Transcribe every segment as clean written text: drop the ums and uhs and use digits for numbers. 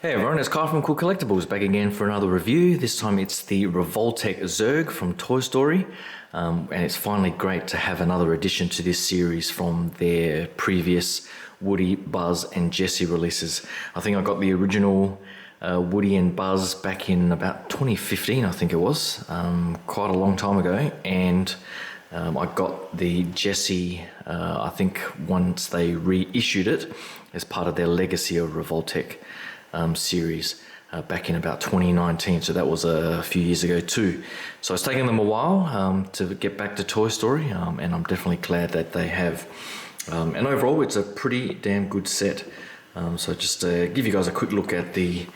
Hey everyone, it's Kyle from Cool Collectibles back again for another review. This time it's the Revoltech Zurg from Toy Story. And it's finally great to have another addition to this series from their previous Woody, Buzz and Jessie releases. I think I got the original Woody and Buzz back in about 2015, I think it was, quite a long time ago. And I got the Jessie, I think once they reissued it as part of their Legacy of Revoltech series back in about 2019, so that was a few years ago too. So it's taken them a while to get back to Toy Story, and I'm definitely glad that they have. And overall, it's a pretty damn good set. So just give you guys a quick look at the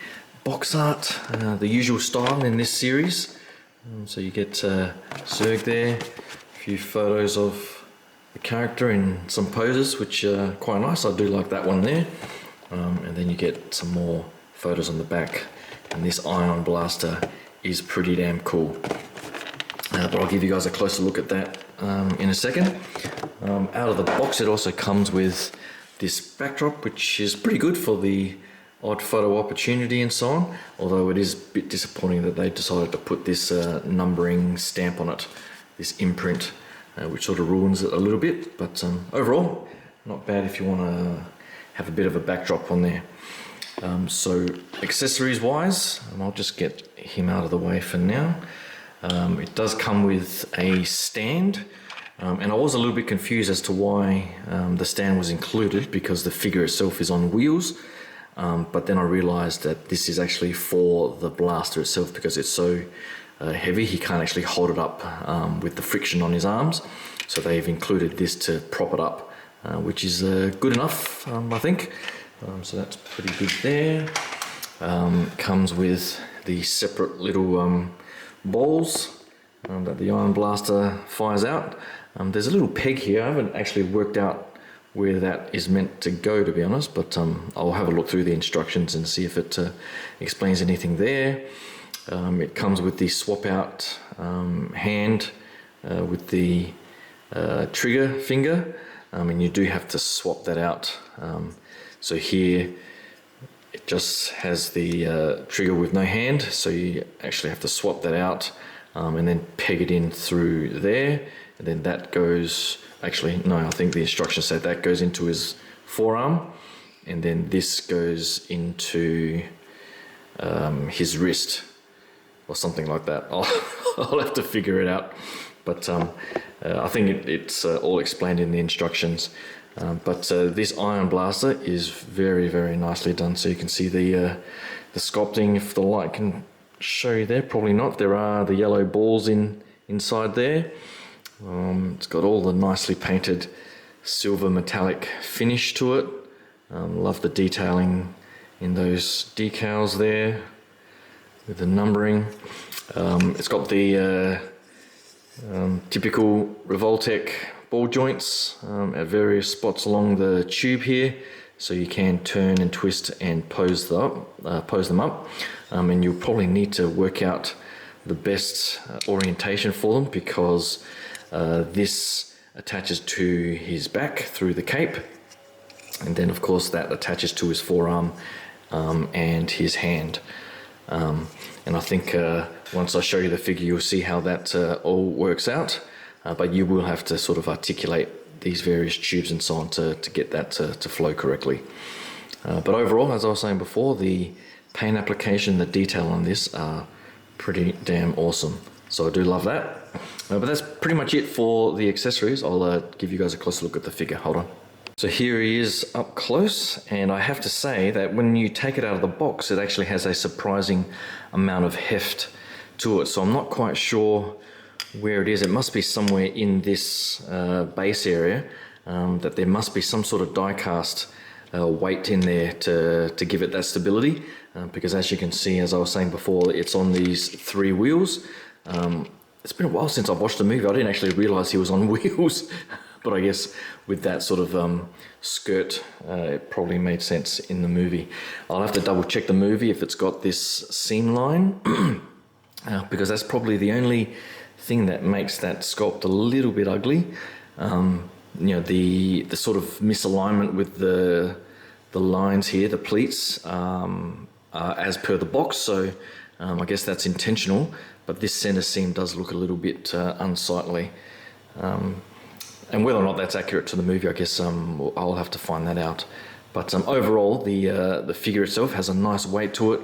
box art, the usual style in this series. So you get Zurg there, a few photos of the character in some poses, which are quite nice. I do like that one there. And then you get some more photos on the back, and this ion blaster is pretty damn cool. But I'll give you guys a closer look at that in a second. Out of the box, it also comes with this backdrop, which is pretty good for the odd photo opportunity and so on, although it is a bit disappointing that they decided to put this numbering stamp on it, this imprint, which sort of ruins it a little bit. But overall, not bad if you want to have a bit of a backdrop on there. So accessories wise, I'll just get him out of the way for now. It does come with a stand, and I was a little bit confused as to why the stand was included, because the figure itself is on wheels, but then I realized that this is actually for the blaster itself, because it's so heavy he can't actually hold it up with the friction on his arms, so they've included this to prop it up. Which is good enough, I think. So that's pretty good there. Comes with the separate little balls that the ion blaster fires out. There's a little peg here. I haven't actually worked out where that is meant to go, to be honest, but I'll have a look through the instructions and see if it explains anything there. It comes with the swap out hand with the trigger finger. And you do have to swap that out. So here it just has the trigger with no hand, so you actually have to swap that out and then peg it in through there, and then that goes, actually no, I think the instructions say that goes into his forearm, and then this goes into his wrist or something like that. I'll have to figure it out. But I think it's all explained in the instructions. But this ion blaster is very, very nicely done. So you can see the sculpting, if the light can show you there, probably not. There are the yellow balls inside there. It's got all the nicely painted silver metallic finish to it. Love the detailing in those decals there with the numbering. It's got the typical Revoltech ball joints at various spots along the tube here, so you can turn and twist and pose them up, and you'll probably need to work out the best orientation for them, because this attaches to his back through the cape, and then of course that attaches to his forearm and his hand. And I think once I show you the figure, you'll see how that all works out. But you will have to sort of articulate these various tubes and so on to get that to flow correctly. But overall, as I was saying before, the paint application, the detail on this are pretty damn awesome. So I do love that. But that's pretty much it for the accessories. I'll give you guys a closer look at the figure. Hold on. So here he is up close, and I have to say that when you take it out of the box, it actually has a surprising amount of heft to it. So I'm not quite sure where it is. It must be somewhere in this base area, that there must be some sort of die cast weight in there to give it that stability, because as you can see, as I was saying before, it's on these 3 wheels. It's been a while since I've watched the movie. I didn't actually realize he was on wheels. But I guess with that sort of skirt, it probably made sense in the movie. I'll have to double check the movie if it's got this seam line, because that's probably the only thing that makes that sculpt a little bit ugly. You know, the sort of misalignment with the lines here, the pleats, as per the box, so I guess that's intentional, but this center seam does look a little bit unsightly. And whether or not that's accurate to the movie, I guess I'll have to find that out. But overall, the figure itself has a nice weight to it,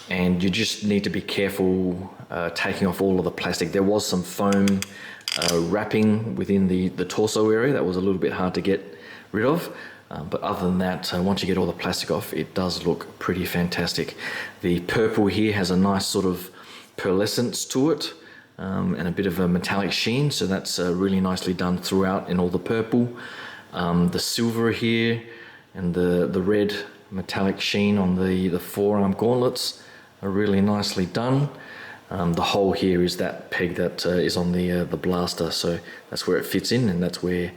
and you just need to be careful taking off all of the plastic. There was some foam wrapping within the torso area that was a little bit hard to get rid of. But other than that, once you get all the plastic off, it does look pretty fantastic. The purple here has a nice sort of pearlescence to it, and a bit of a metallic sheen, so that's really nicely done throughout in all the purple. The silver here and the red metallic sheen on the forearm gauntlets are really nicely done. The hole here is that peg that is on the blaster, so that's where it fits in, and that's where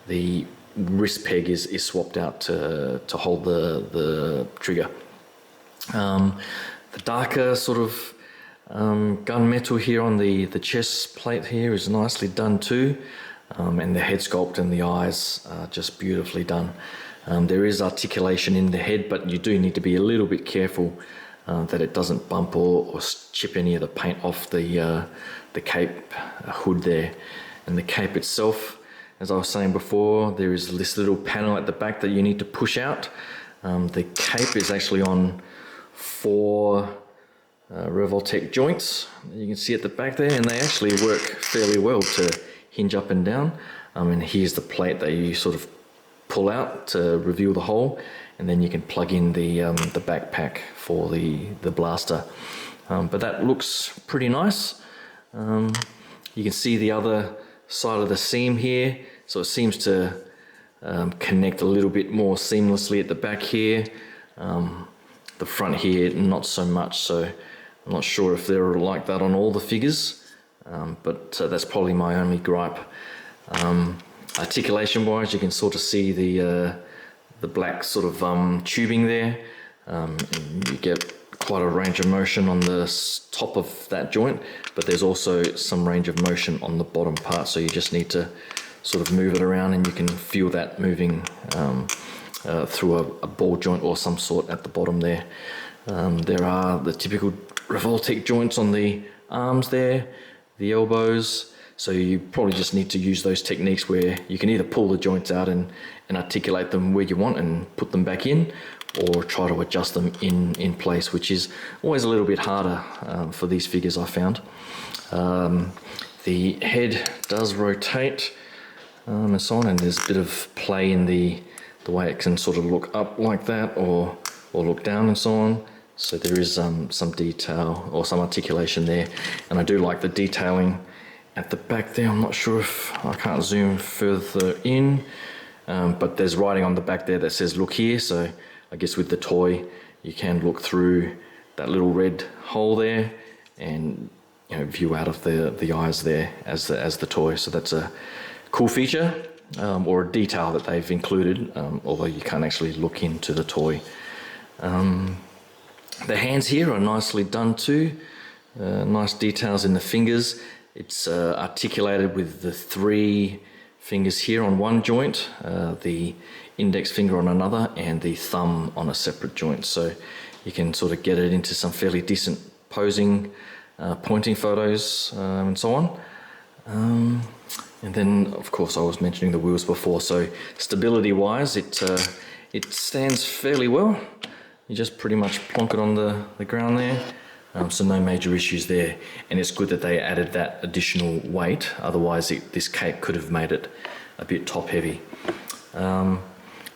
the wrist peg is swapped out to hold the trigger. The darker sort of gunmetal here on the chest plate here is nicely done too, and the head sculpt and the eyes are just beautifully done. There is articulation in the head, but you do need to be a little bit careful that it doesn't bump or chip any of the paint off the cape hood there. And the cape itself, as I was saying before, there is this little panel at the back that you need to push out. The cape is actually on 4 Revoltech joints, you can see at the back there, and they actually work fairly well to hinge up and down. And here's the plate that you sort of pull out to reveal the hole, and then you can plug in the backpack for the blaster. But that looks pretty nice. You can see the other side of the seam here, so it seems to connect a little bit more seamlessly at the back here. The front here not so much, so I'm not sure if they're like that on all the figures, but that's probably my only gripe. Articulation wise, you can sort of see the black sort of tubing there, and you get quite a range of motion on the top of that joint, but there's also some range of motion on the bottom part, so you just need to sort of move it around, and you can feel that moving through a ball joint or some sort at the bottom there. There are the typical Revoltech joints on the arms there, the elbows, so you probably just need to use those techniques where you can either pull the joints out and articulate them where you want and put them back in, or try to adjust them in place, which is always a little bit harder for these figures, I found. The head does rotate and so on, and there's a bit of play in the way it can sort of look up like that or look down and so on. So there is some detail or some articulation there, and I do like the detailing at the back there. I'm not sure if I can't zoom further in, but there's writing on the back there that says look here, so I guess with the toy you can look through that little red hole there and view out of the eyes there as the toy. So that's a cool feature, or a detail that they've included, although you can't actually look into the toy. The hands here are nicely done too, nice details in the fingers. It's articulated with the 3 fingers here on one joint, the index finger on another, and the thumb on a separate joint, so you can sort of get it into some fairly decent posing, pointing photos, and so on. And then of course I was mentioning the wheels before, so stability wise it stands fairly well. You just pretty much plonk it on the ground there, so no major issues there. And it's good that they added that additional weight, otherwise this cape could have made it a bit top heavy. But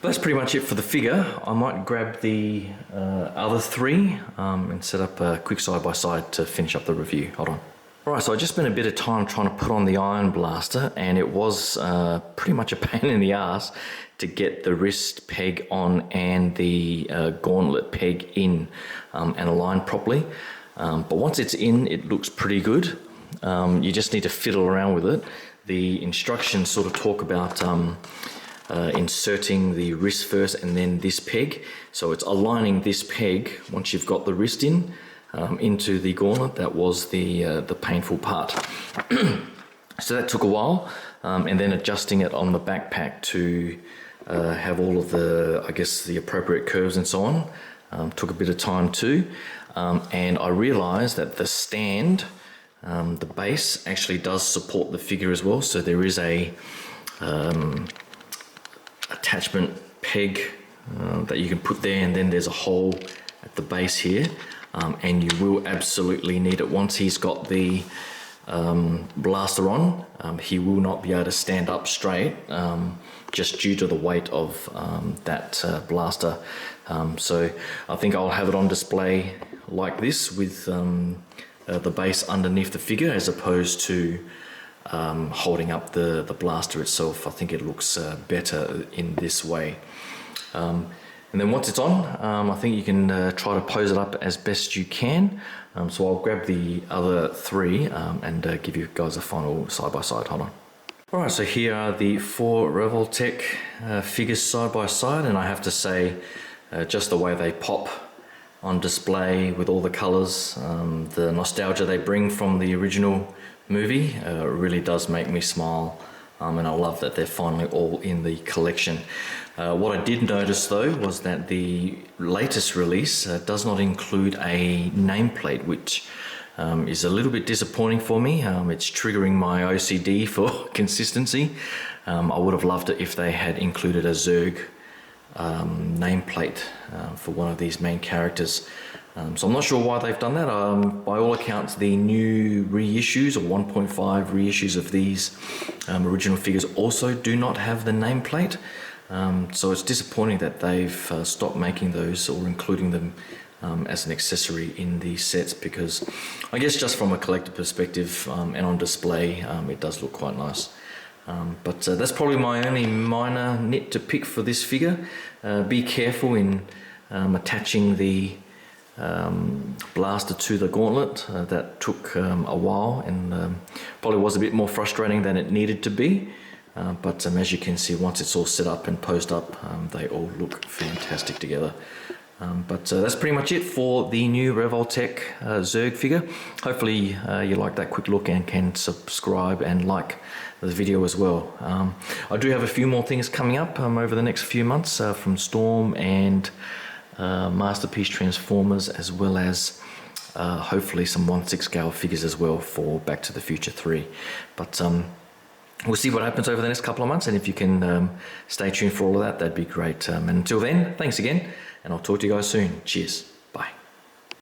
that's pretty much it for the figure. I might grab the other 3 and set up a quick side-by-side to finish up the review. Hold on. Alright, so I just spent a bit of time trying to put on the Iron Blaster, and it was pretty much a pain in the ass to get the wrist peg on and the gauntlet peg in and aligned properly. But once it's in, it looks pretty good. You just need to fiddle around with it. The instructions sort of talk about inserting the wrist first and then this peg. So it's aligning this peg once you've got the wrist in into the gauntlet. That was the painful part. So that took a while, and then adjusting it on the backpack to have all of the, I guess, the appropriate curves and so on. took a bit of time too, and I realized that the stand, the base actually does support the figure as well, so there is a attachment peg that you can put there, and then there's a hole at the base here, and you will absolutely need it. Once he's got the blaster on, he will not be able to stand up straight, just due to the weight of that blaster. So I think I'll have it on display like this, with the base underneath the figure, as opposed to holding up the blaster itself. I think it looks better in this way. And then once it's on, I think you can try to pose it up as best you can. So I'll grab the other three and give you guys a final side by side. Hold on. Alright, so here are the 4 Revoltech figures side by side, and I have to say, just the way they pop on display with all the colours, the nostalgia they bring from the original movie really does make me smile, and I love that they're finally all in the collection. What I did notice though was that the latest release does not include a nameplate, which is a little bit disappointing for me. It's triggering my OCD for consistency. I would have loved it if they had included a Zurg nameplate for one of these main characters. So I'm not sure why they've done that. By all accounts, the new reissues, or 1.5 reissues of these original figures, also do not have the nameplate. So it's disappointing that they've stopped making those or including them as an accessory in these sets, because I guess just from a collector perspective and on display, it does look quite nice. But that's probably my only minor nit to pick for this figure. Be careful in attaching the blaster to the gauntlet. That took a while, and probably was a bit more frustrating than it needed to be. But as you can see, once it's all set up and posed up, they all look fantastic together. But that's pretty much it for the new Revoltech Zurg figure. Hopefully you like that quick look and can subscribe and like the video as well. I do have a few more things coming up over the next few months from Storm and Masterpiece Transformers, as well as hopefully some 1/6 scale figures as well for Back to the Future 3. But we'll see what happens over the next couple of months, and if you can stay tuned for all of that, that'd be great. And until then, thanks again, and I'll talk to you guys soon. Cheers.